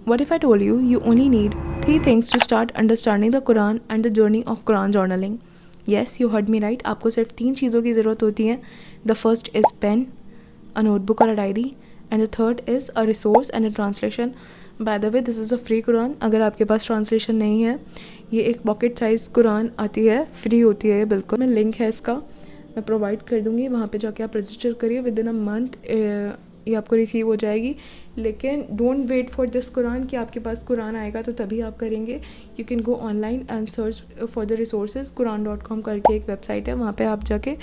What if I told you you only need 3 things to start understanding the Quran and the journey of Quran journaling? Yes, you heard me right. आपको सिर्फ 3 चीज़ों की ज़रूरत होती है. The first is pen, a notebook or a diary, and the third is a resource and a translation. By the way, this is a free Quran. अगर आपके पास translation नहीं है, ये एक पॉकेट साइज़ कुरान आती है, फ्री होती है बिल्कुल. मैं लिंक है इसका, मैं प्रोवाइड कर दूँगी. वहाँ पे जाके आप रजिस्टर करिए. विद इन अ मंथ ये आपको रिसीव हो जाएगी. लेकिन don't wait for this Quran कि आपके पास कुरान आएगा तो तभी आप करेंगे. You can go online and search for the resources. कुरान.com करके एक वेबसाइट है, वहाँ पे आप जाके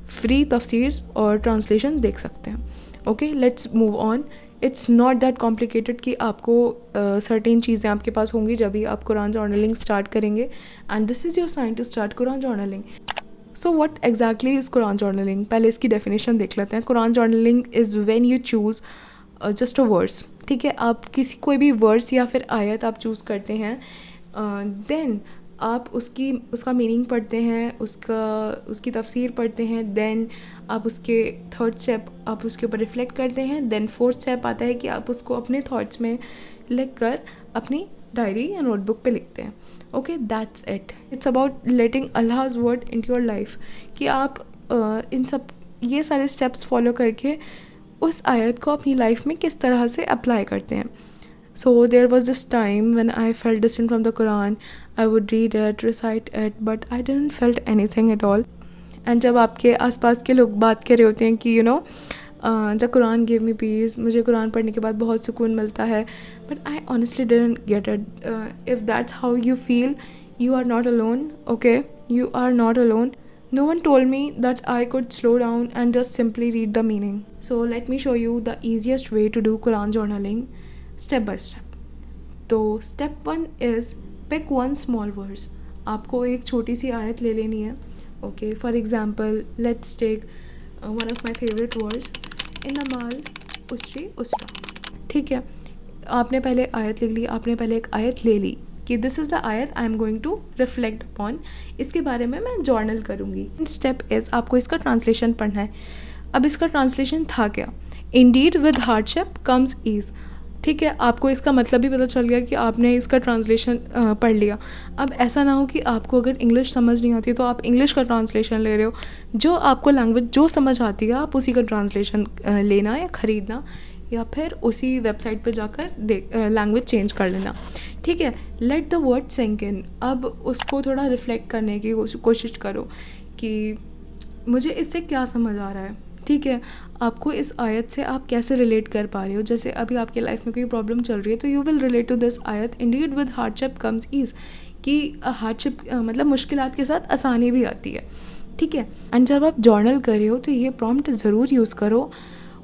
फ्री तफसीर और ट्रांसलेशन देख सकते हैं. Okay, let's move on. It's not that complicated कि आपको सर्टेन चीज़ें आपके पास होंगी जब भी आप कुरान जर्नलिंग स्टार्ट करेंगे. And this is your sign to start Quran journaling. So what exactly is Quran journaling? पहले इसकी डेफिनेशन देख लेते हैं. Quran journaling is when you choose just a words. ठीक है, आप किसी कोई भी वर्ड्स या फिर आयत आप चूज़ करते हैं, देन आप उसका मीनिंग पढ़ते हैं, उसकी तफसीर पढ़ते हैं. देन आप उसके थर्ड स्टेप आप उसके ऊपर रिफ्लेक्ट करते हैं. देन फोर्थ स्टेप आता है कि आप उसको अपने थॉट्स में लिख कर अपनी डायरी या नोटबुक पे लिखते हैं. Okay, that's it. It's about letting अल्लाह's वर्ड इनटू योर लाइफ, कि आप इन सब ये सारे स्टेप्स फॉलो करके उस आयत को अपनी लाइफ में किस तरह से अप्लाई करते हैं. So there was this time when I felt distant from the Quran. I would read it, recite it, but I didn't felt anything at all. And जब आपके आसपास के लोग बात कर रहे होते हैं कि the Quran gave me peace, मुझे कुरान पढ़ने के बाद बहुत सुकून मिलता है, but I honestly didn't get it. If that's how you feel, you are not alone. Okay, you are not alone. No one told me that I could slow down and just simply read the meaning. So let me show you the easiest way to do Quran journaling. Step by step. तो step 1 is pick one small words. आपको एक छोटी सी आयत ले लेनी है. Okay, for example let's take one of my favourite words, इन्नमाल उसरी उसरा. ठीक है, आपने पहले आयत लिख ली, आपने पहले एक आयत ले ली कि दिस इज़ द आयत I am going to reflect upon, इसके बारे में मैं जर्नल करूँगी. स्टेप इज़ आपको इसका ट्रांसलेशन पढ़ना है. अब इसका ट्रांसलेशन था क्या? Indeed with hardship comes ease. ठीक है, आपको इसका मतलब भी पता चल गया कि आपने इसका ट्रांसलेशन पढ़ लिया. अब ऐसा ना हो कि आपको अगर इंग्लिश समझ नहीं आती तो आप इंग्लिश का ट्रांसलेशन ले रहे हो. जो आपको लैंग्वेज जो समझ आती है आप उसी का ट्रांसलेशन लेना या ख़रीदना, या फिर उसी वेबसाइट पे जाकर लैंग्वेज चेंज कर लेना. ठीक है, let the word sink in. अब उसको थोड़ा रिफ्लेक्ट करने की कोशिश करो कि मुझे इससे क्या समझ आ रहा है. ठीक है, आपको इस आयत से आप कैसे रिलेट कर पा रहे हो. जैसे अभी आपके लाइफ में कोई प्रॉब्लम चल रही है तो you will relate to this आयत, indeed with hardship comes ease, कि हार्डशिप मतलब मुश्किलात के साथ आसानी भी आती है. ठीक है, एंड जब आप जर्नल कर रहे हो तो ये प्रॉम्प्ट ज़रूर यूज़ करो.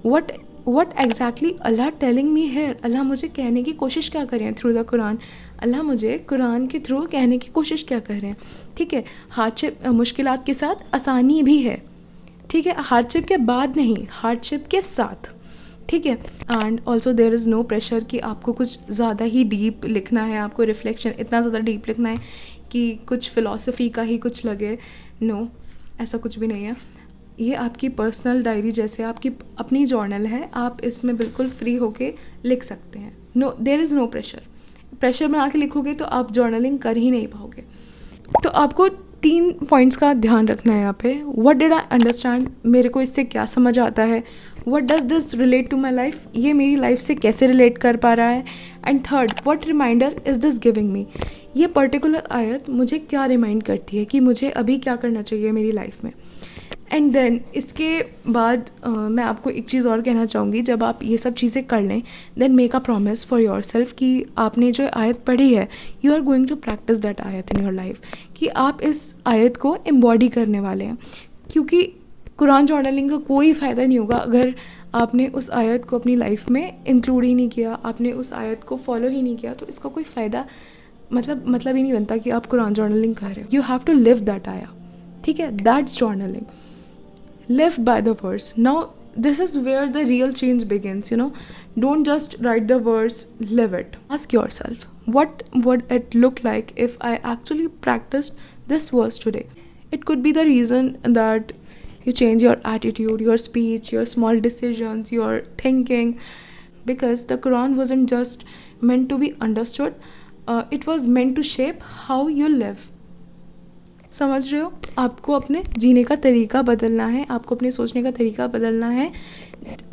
What exactly Allah telling me है. अल्लाह मुझे कहने की कोशिश क्या कर रहे हैं थ्रू द कुरान. अल्लाह मुझे कुरान के थ्रू कहने की कोशिश क्या कर रहे हैं. ठीक है, हार्डशिप मुश्किलात के साथ आसानी भी है. ठीक है, हार्डशिप के बाद नहीं, हार्डशिप के साथ. ठीक है, and also there is no pressure कि आपको कुछ ज़्यादा ही डीप लिखना है, आपको रिफ्लेक्शन इतना ज़्यादा डीप लिखना है कि कुछ फ़िलासफ़ी का ही कुछ लगे. नो, ऐसा कुछ भी नहीं है. ये आपकी पर्सनल डायरी जैसे आपकी अपनी जर्नल है, आप इसमें बिल्कुल फ्री होके लिख सकते हैं. No, there is no pressure. Pressure में आके लिखोगे तो आप जर्नलिंग कर ही नहीं पाओगे. तो आपको 3 पॉइंट्स का ध्यान रखना है यहाँ पे. व्हाट डिड आई अंडरस्टैंड, मेरे को इससे क्या समझ आता है. What does this relate to my life, ये मेरी लाइफ से कैसे रिलेट कर पा रहा है. And third, what reminder is this giving me, ये पर्टिकुलर आयत मुझे क्या रिमाइंड करती है कि मुझे अभी क्या करना चाहिए मेरी लाइफ में. एंड देन इसके बाद मैं आपको एक चीज़ और कहना चाहूँगी. जब आप ये सब चीज़ें कर लें, then make a promise for your self कि आपने जो आयत पढ़ी है you are going to practise that आयत इन योर लाइफ, कि आप इस आयत को एम्बॉडी करने वाले हैं. क्योंकि कुरान जर्नलिंग का कोई फ़ायदा नहीं होगा अगर आपने उस आयत को अपनी लाइफ में इंक्लूड ही नहीं किया, आपने उस आयत को फॉलो ही नहीं किया, तो इसका कोई फ़ायदा मतलब ही नहीं बनता कि आप कुरान जर्नलिंग कर रहे हो. You have to live that आया. ठीक है, that's journaling. Live by the verse. Now this is where the real change begins. Don't just write the verse, live it. Ask yourself, what would it look like if I actually practiced this verse today? It could be the reason that you change your attitude, your speech, your small decisions, your thinking, because the Quran wasn't just meant to be understood, it was meant to shape how you live. समझ रहे हो? आपको अपने जीने का तरीका बदलना है, आपको अपने सोचने का तरीका बदलना है,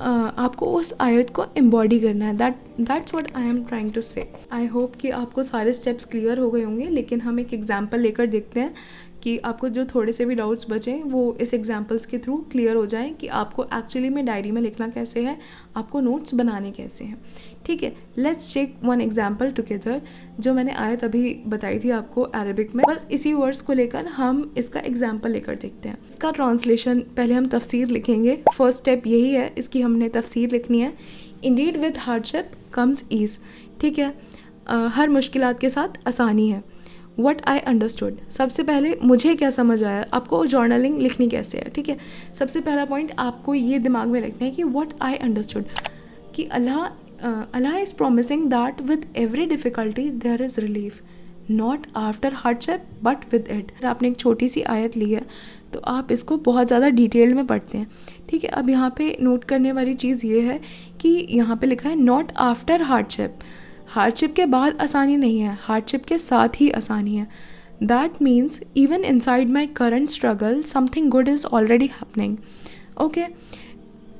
आपको उस आयत को एम्बॉडी करना है. That's what I am trying to say. I hope कि आपको सारे स्टेप्स क्लियर हो गए होंगे, लेकिन हम एक एग्जाम्पल लेकर देखते हैं कि आपको जो थोड़े से भी डाउट्स बचें वो इस एग्जाम्पल्स के थ्रू क्लियर हो जाएं कि आपको एक्चुअली में डायरी में लिखना कैसे है, आपको नोट्स बनाने कैसे हैं. ठीक है, let's take one example together. जो मैंने आयत अभी बताई थी आपको अरबिक में, बस इसी वर्ड्स को लेकर हम इसका एग्जाम्पल लेकर देखते हैं. इसका ट्रांसलेशन पहले हम तफसीर लिखेंगे. फर्स्ट स्टेप यही है, इसकी हमने तफसीर लिखनी है. Indeed with hardship comes ease. ठीक है, हर मुश्किलात के साथ आसानी है. वट आई अंडरस्टूड, सबसे पहले मुझे क्या समझ आया. आपको जर्नलिंग लिखनी कैसे है. ठीक है, सबसे पहला पॉइंट आपको ये दिमाग में रखना है कि वट आई अंडरस्टूड, कि Allah is promising that with every difficulty there is relief, not after hardship but with it. अगर आपने एक छोटी सी आयत ली है तो आप इसको बहुत ज़्यादा डिटेल में पढ़ते हैं. ठीक है, अब यहाँ पे नोट करने वाली चीज़ ये है कि यहाँ पे लिखा है नॉट आफ्टर हार्डशिप. हार्डशिप के बाद आसानी नहीं है, हार्डशिप के साथ ही आसानी है. That means even inside my current struggle something good is already happening. Okay,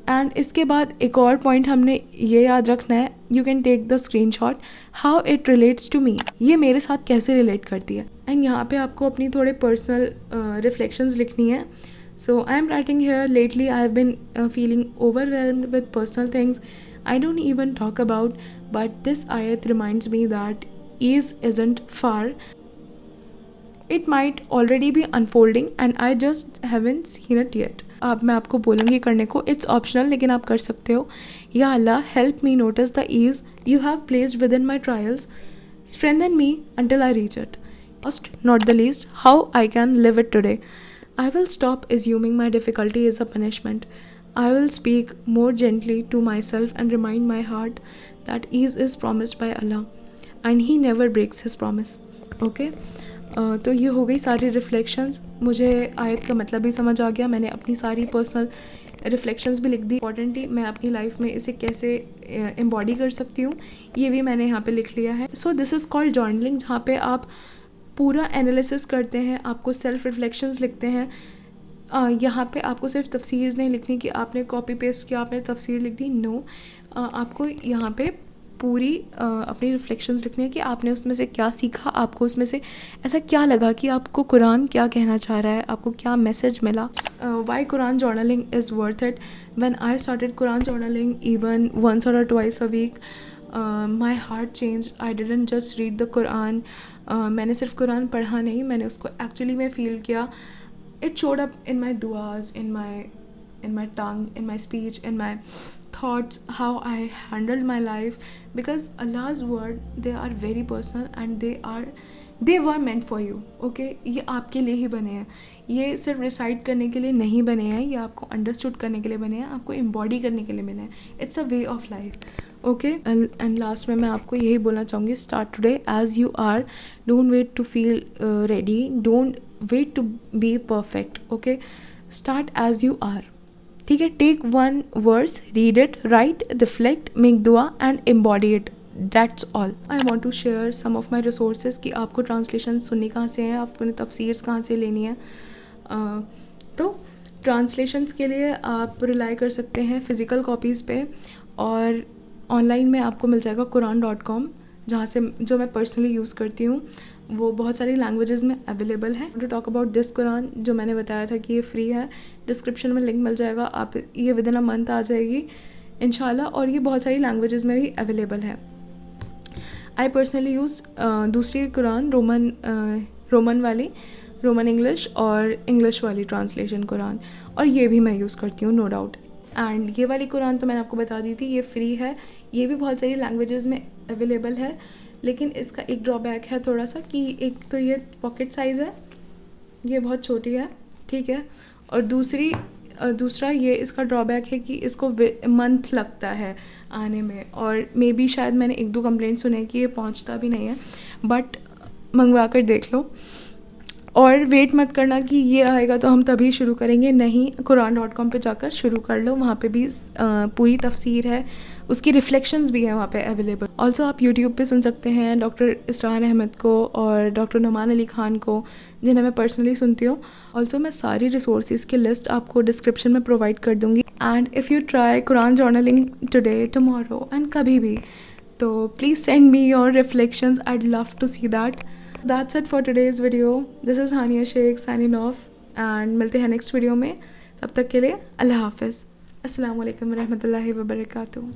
and इसके बाद एक और पॉइंट हमने ये याद रखना है. You can take the screen shot. How it relates to me, ये मेरे साथ कैसे रिलेट करती है. एंड यहाँ पे आपको अपनी थोड़े पर्सनल रिफ्लेक्शंस लिखनी है. So I am writing here, lately I have been feeling overwhelmed with personal things I don't even talk about, but this ayat reminds me that ease isn't far. It might already be unfolding and I just haven't seen it yet. अब मैं आपको बोलूँगी करने को, it's optional लेकिन आप कर सकते हो. या अल्लाह, help me notice the ease you have placed within my trials. Strengthen me until I reach it. Last, not the least, how I can live it today. I will stop assuming my difficulty is a punishment. I will speak more gently to myself and remind my heart that ease is promised by Allah and He never breaks His promise. Okay? तो ये हो गई सारी reflections. मुझे आयत का मतलब भी समझ आ गया. मैंने अपनी सारी पर्सनल रिफ्लेक्शंस भी लिख दी. इम्पॉर्टेंटली मैं अपनी लाइफ में इसे कैसे एम्बॉडी कर सकती हूँ ये भी मैंने यहाँ पे लिख लिया है. So this is called journaling, जहाँ पे आप पूरा एनालिसिस करते हैं, आपको सेल्फ रिफ्लेक्शंस लिखते हैं. यहाँ पे आपको सिर्फ तफसीर नहीं लिखनी कि आपने कॉपी पेस्ट किया, आपने तफसीर लिख दी. नो, आपको यहाँ पे पूरी अपनी रिफ्लेक्शंस लिखनी है कि आपने उसमें से क्या सीखा, आपको उसमें से ऐसा क्या लगा कि आपको कुरान क्या कहना चाह रहा है, आपको क्या मैसेज मिला. Why Quran journaling is worth it. When I started Quran journaling even once or twice a week, my heart changed. I didn't just read the Quran. मैंने सिर्फ कुरान पढ़ा नहीं, मैंने उसको एक्चुअली में फ़ील किया. It showed up in my duas, in my tongue, in my speech, in my thoughts, how I handled my life, because Allah's word, they are very personal and they were meant for you. Okay, ये आपके लिए ही बने हैं. ये सिर्फ recite करने के लिए नहीं बने हैं, ये आपको अंडरस्टूड करने के लिए बने हैं, आपको एम्बॉडी करने के लिए बने हैं. It's a way of life. Okay, and last में मैं आपको यही बोलना चाहूँगी, start today as you are. Don't wait to feel ready, don't wait to be perfect. Okay, start as you are. ठीक है, take one verse, read it, write, reflect, make दुआ and embody it. That's all. I want to share some of my resources कि आपको translation सुननी कहाँ से है, आपने तफसीर्स कहाँ से लेनी है. तो ट्रांसलेशंस के लिए आप रिलाई कर सकते हैं फ़िज़िकल कॉपीज़ पे, और ऑनलाइन में आपको मिल जाएगा Quran.com, जहाँ से जो मैं पर्सनली यूज़ करती हूँ. वो बहुत सारी लैंग्वेजेस में अवेलेबल है. To talk about this Quran, जो मैंने बताया था कि ये फ्री है, डिस्क्रिप्शन में लिंक मिल जाएगा. आप ये विदिन अ मंथ आ जाएगी इंशाल्लाह, और ये बहुत सारी लैंग्वेजेस में भी अवेलेबल है. आई पर्सनली यूज़ दूसरी कुरान, रोमन वाली, रोमन इंग्लिश और इंग्लिश वाली ट्रांसलेशन कुरान, और ये भी मैं यूज़ करती हूँ, नो डाउट. एंड ये वाली कुरान तो मैंने आपको बता दी थी, ये फ्री है, ये भी बहुत सारी लैंग्वेजेस में अवेलेबल है. लेकिन इसका एक ड्रॉबैक है थोड़ा सा, कि एक तो ये पॉकेट साइज़ है, ये बहुत छोटी है. ठीक है, और दूसरा ये इसका ड्रॉबैक है कि इसको मंथ लगता है आने में, और मे बी शायद मैंने 1-2 कंप्लेंट सुने कि ये पहुंचता भी नहीं है, बट मंगवा कर देख लो. और वेट मत करना कि ये आएगा तो हम तभी शुरू करेंगे, नहीं, कुरान.com पे जाकर शुरू कर लो, वहाँ पे भी पूरी तफसीर है, उसकी रिफ्लेक्शंस भी हैं वहाँ पे अवेलेबल। ऑल्सो आप यूट्यूब पे सुन सकते हैं डॉक्टर इसरार अहमद को और डॉक्टर नुमान अली खान को, जिन्हें मैं पर्सनली सुनती हूँ। ऑल्सो मैं सारी रिसोर्सेज की लिस्ट आपको डिस्क्रिप्शन में प्रोवाइड कर दूँगी। And if you try Quran journaling today, tomorrow and कभी भी, तो please send me your reflections, I'd love to see that. That's it for today's video. This is Hania Sheikh signing off and मिलते हैं next video में। तब तक के लिए अल्लाह हाफिज़। अस्सलाम वालेकुम रहमतुल्लाहि व बरकातुहू।